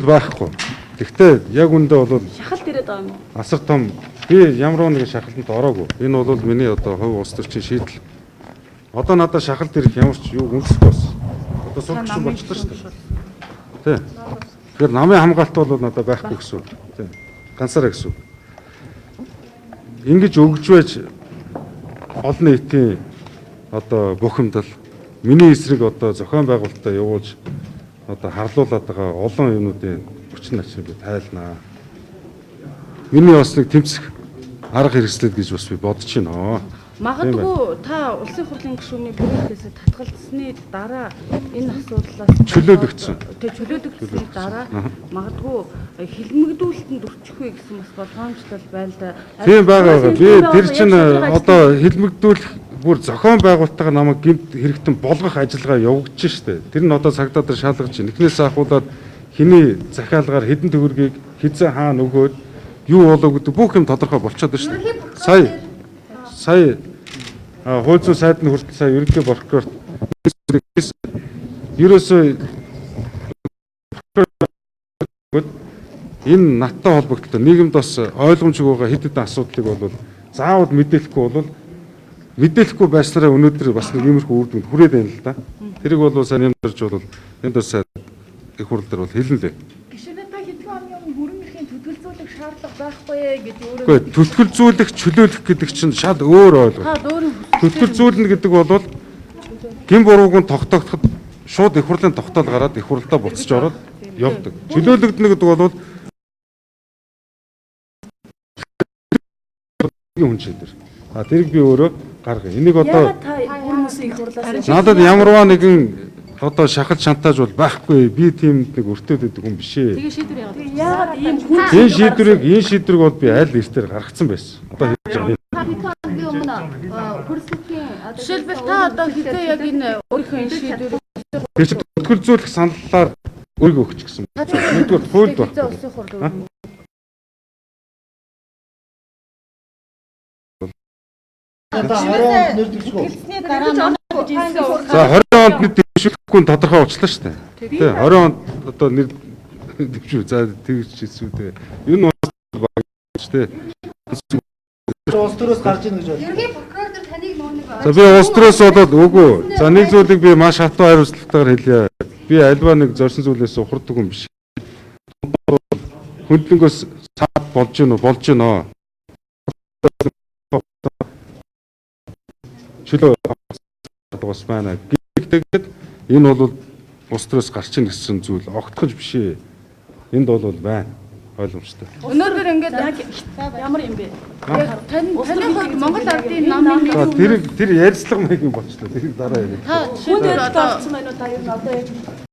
байхгүй. Гэхдээ яг үндэ бол Шахалт ирээд байгаа юм уу? асар том би ямар нэг шахалтанд ороогүй. Энэ бол миний одоо хувь улс төрчийн шийдэл. Одоо надад шахалт ирэх ямар ч юу үндэхгүй бас. Одоо суух шиг болчихлоо шүү дээ. Тий. Тэгэхээр намын хамгаалт бол надад байхгүй гэсэн үг. Тий. Ганцаараа гэсэн үг. Ингэж өгж байж олон нийтийн одоо бухимдал миний эсрэг одоо зохион байгуулалтаа явуулж одоо харлуулад байгаа олон юмнуудын хүчин начрыг би тайлнаа. Миний бас нэг тэмцэх арга хэрэгслэл гэж бас би бодож байна. Магадгүй та улсын хурлын гишүүний бүрэлдэхүүнээс татгалзсны дараа энэ асуудлаас чөлөөлөгдсөн. Тэг чөлөөлөгдсөний дараа магадгүй хилмигдүүлэлтэнд өрчихвээ гэсэн бас болгоомжлол байна л да. Тийм байгаа. Би тэр чинь одоо хилмигдүүлэх бүр зохион байгуулалтаа намайг гинт хэрэгтэн болгох ажиллагаа явагдаж штэ. Тэр нь одоо цагдаа дээр шалгаж байна. Эхнээс ахуулаад хиний захиалгаар хэдэн төгрөгийг хизээ хаана өгөөд юу болоо гэдэг бүх юм тодорхой болчиход байна штэ. Сая хууль зүйн сайд нь хүртэл сая ерөнхий прокурор ерөөсөө энэ наттай холбогдолтой нийгэмд бас ойлгомжгүй байгаа хэд хэдэн асуудлыг бол заавал мэдээлэхгүй байснараа өнөөдөр бас нэг иймэрхүү үр дүнд хүрээд байна л да. Тэрийг бол сайн нэмэрч бол энд бас их хурл дээр бол хэлнэ лээ. Гишүүнээ та хэдхэн оны өмнө бүрэн эрхийн төтгөлзүүлэх шаардлага байхгүй гэж өөрөө. Үгүй төтгөлзүүлэх, чөлөөлөх гэдэг чинь шал өөр ойлголт. Төтгөлзүүлнэ гэдэг бол гин бурууг нь тогтоогдоход шууд их хурлын тогтоол гараад их хурлдаа буцаж ороод явдаг. Чөлөөлөгдөнө гэдэг бол хүн шийдвэр. Тэрийг би өөрөө гаргая. Энийг одоо надад ямарваа нэгэн одоо шахал шантааж бол байхгүй. Би тийм нэг өртөөд байдаг хүн биш ээ. Тэгээ шийдвэр яагаад ийм хүн энэ шийдвэрийг бол би аль эртээр гаргацсан байсан. Одоо хийж байгаа. Би өмнө хөрсөхийн жишээлбэл та одоо хэзээ яг энэ өөрийнхөө энэ шийдвэрийг тэр чинь төтгөлзүүлэх саналаар өөрийгөө өгч гисэн. Нэгдүгээр хуульд хэзээ байна. улсын хурл хэлсний дараа намайг За 20 онд нэр дэвшүүлэхгүй нь тодорхой болчихлоо шүү дээ. Тий 20 онд одоо нэр дэвшүү. За тэгж хэлсэн үү те. Энэ баг шүү дээ. Улс төрөөс гарч ийн гэж байна. ерөнхий прокурор дээр таныг нөгөө За би улс төрөөс болоод үгүй. За нэг зүйлийг би маш хатуу хариуцлагатайгаар хэлье. Би альва нэг зорьсон зүйлээс ухардаг хүн биш. Хөндлөнгөөс цаад болж гинөө. Чөлөө бас байна. Гэхдээ энэ бол улс төрөөс гарч ийн гэсэн зүйл огтхож биш ээ. Энд бол байна. Ойлгомжтой. өнөөдөр ингээд яг ямар юм бэ? Яг таны хувьд Монгол Ардын намын За тэр ярилцлага маягийн болчихлоо. Тэр дараа яриа. та шийдвэр олцсон байна уу та юу одоо яг